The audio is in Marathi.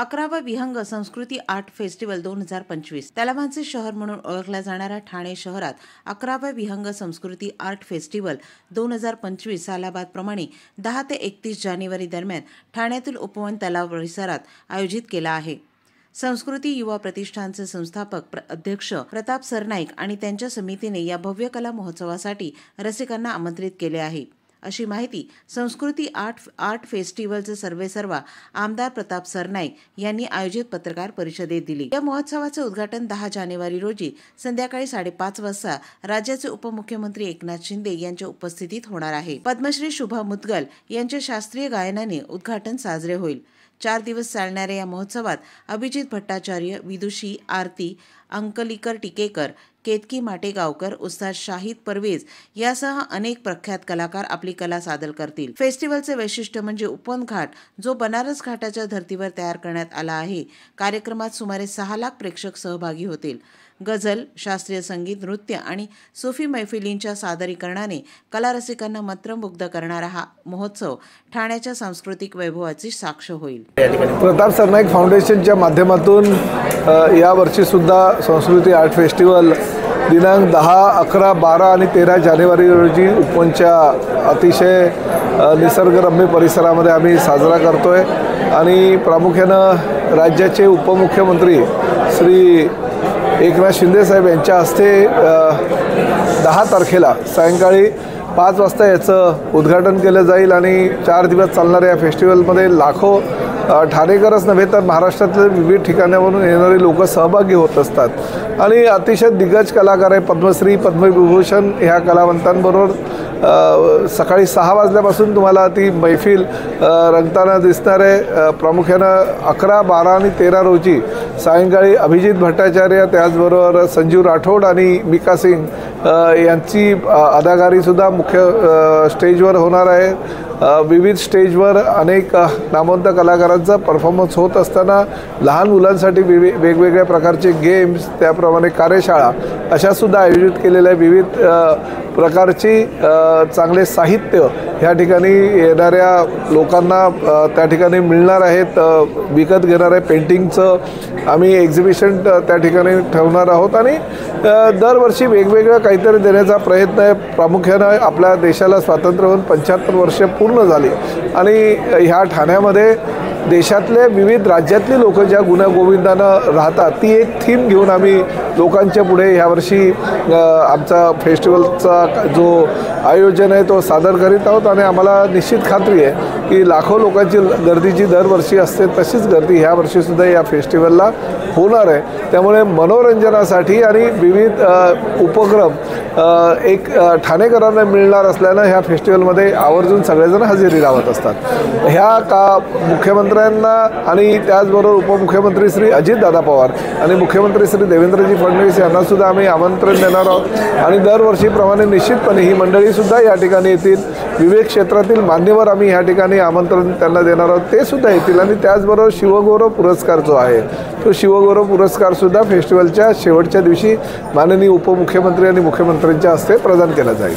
11वा विहंग संस्कृती आर्ट फेस्टिवल 2025 तलावांचे शहर म्हणून ओळखल्या जाणाऱ्या ठाणे शहरात 11वा विहंग संस्कृती आर्ट फेस्टिवल 2025 सालाबादप्रमाणे 10 ते 31 जानेवारी दरम्यान ठाण्यातील उपवन तलाव परिसरात आयोजित केला आहे। संस्कृती युवा प्रतिष्ठानचे संस्थापक अध्यक्ष प्रताप सरनाईक आणि त्यांच्या समितीने या भव्य कला महोत्सवासाठी रसिकांना आमंत्रित केले आहे, अशी माहिती संस्कृती आर्ट फेस्टिवलचे सर्वेसर्वा आमदार प्रताप सरनाईक यांनी आयोजित पत्रकार परिषदेत दिली। या महोत्सवाचे उद्घाटन 10 जानेवारी रोजी संध्याकाळी 5:30 वाजता राज्याचे उपमुख्यमंत्री एकनाथ शिंदे यांच्या उपस्थितीत होणार आहे। पद्मश्री शुभा मुद्गल यांच्या शास्त्रीय गायनाने उद्घाटन साजरे होईल। 4 दिवस चालणाऱ्या या महोत्सवात अभिजित भट्टाचार्य, विदुषी आरती अंकलिकर टिकेकर, केतकी माटेगावकर, उस्ताद शाहिद परवेज यासह अनेक प्रख्यात कलाकार आपली कला सादर करतील। फेस्टिवलचे वैशिष्ट्य म्हणजे उपवन घाट, जो बनारस घाटाच्या धर्तीवर तयार करण्यात आला आहे। कार्यक्रमात सुमारे 6 लाख प्रेक्षक सहभागी होतील। गझल, शास्त्रीय संगीत, नृत्य आणि सूफी मैफिलींच्या सादरीकरणाने कला रसिकांना मंत्रमुग्ध करणारा हा महोत्सव ठाण्याच्या सांस्कृतिक वैभवाची साक्ष होईल। प्रताप सरनाईक फाउंडेशनच्या माध्यमातून या वर्षी सुद्धा संस्कृती आर्ट फेस्टिवल दिनांक 10, 11, 12 आणि 13 जानेवारी रोजी उपवनच्या अतिशय निसर्गरम्य परिसरामध्ये आम्ही साजरा करतोय आणि प्रामुख्यानं राज्याचे उपमुख्यमंत्री श्री एकनाथ शिंदे साहेब यांच्या हस्ते 10 तारखेला सायंकाळी 5 वाजता याचं उद्घाटन केलं जाईल आणि 4 दिवस चालणाऱ्या या फेस्टिवलमध्ये लाखो ठाणेकरच नव्हे तर महाराष्ट्रातल्या विविध ठिकाणावरून येणारे लोक सहभागी होत असतात आणि अतिशय दिग्गज कलाकार आहे। पद्मश्री, पद्मविभूषण ह्या कलावंतांबरोबर सकाळी 6 वाजल्यापासून तुम्हाला ती मैफिल रंगताना दिसणार आहे। प्रामुख्यानं 11, 12 आणि 13 रोजी सायंकाळी अभिजित भट्टाचार्य, त्याचबरोबर संजीव राठोड आणि मिका सिंग यांची अदाकारीसुद्धा मुख्य स्टेजवर होणार आहे। विविध स्टेजवर अनेक नामवंत कलाकारांचा परफॉर्मन्स होत असताना लहान मुलांसाठी वेगवेगळ्या प्रकारचे गेम्स, त्याप्रमाणे कार्यशाळा अशासुद्धा आयोजित केलेल्या विविध प्रकारची चांगले साहित्य ह्या ठिकाणी येणाऱ्या लोकांना त्या ठिकाणी मिळणार आहेत। विकत घेणाऱ्या पेंटिंगचं आम्ही एक्झिबिशन त्या ठिकाणी ठेवणार आहोत आणि दरवर्षी वेगवेगळं काहीतरी देण्याचा प्रयत्न आहे। प्रामुख्यानं आपल्या देशाला स्वातंत्र्य होऊन 75 वर्ष पूर्ण झाली आणि ह्या ठाण्यामध्ये देशातले विविध राज्यातली लोक ज्या गुण्यागोविंदानं राहतात ती एक थीम घेऊन आम्ही लोकांच्या पुढे यावर्षी आमचा फेस्टिवलचा जो आयोजन आहे तो सादर करीत आहोत आणि आम्हाला निश्चित खात्री आहे की लाखो लोकांची गर्दीची दरवर्षी असते तशीच गर्दी ह्या वर्षीसुद्धा या फेस्टिवलला होणार आहे। त्यामुळे मनोरंजनासाठी आणि विविध उपक्रम एक ठाणेकरांना मिळणार असल्यानं ह्या फेस्टिवलमध्ये आवर्जून सगळेजण हजेरी लावत असतात। ह्या मुख्यमंत्र्यांना आणि त्याचबरोबर उपमुख्यमंत्री श्री अजितदादा पवार आणि मुख्यमंत्री श्री देवेंद्रजी फडणवीस यांनासुद्धा आम्ही आमंत्रण देणार आहोत आणि दरवर्षीप्रमाणे निश्चितपणे ही मंडळीसुद्धा या ठिकाणी येतील। विविध क्षेत्रातील मान्यवर आम्ही ह्या ठिकाणी आमंत्रण त्यांना देणार आहोत, ते सुद्धा येतील आणि त्याचबरोबर शिवगौरव पुरस्कार जो आहे तो शिवगौरव पुरस्कारसुद्धा फेस्टिवलच्या शेवटच्या दिवशी माननीय उपमुख्यमंत्री आणि मुख्यमंत्र्यांच्या हस्ते प्रदान केला जाईल।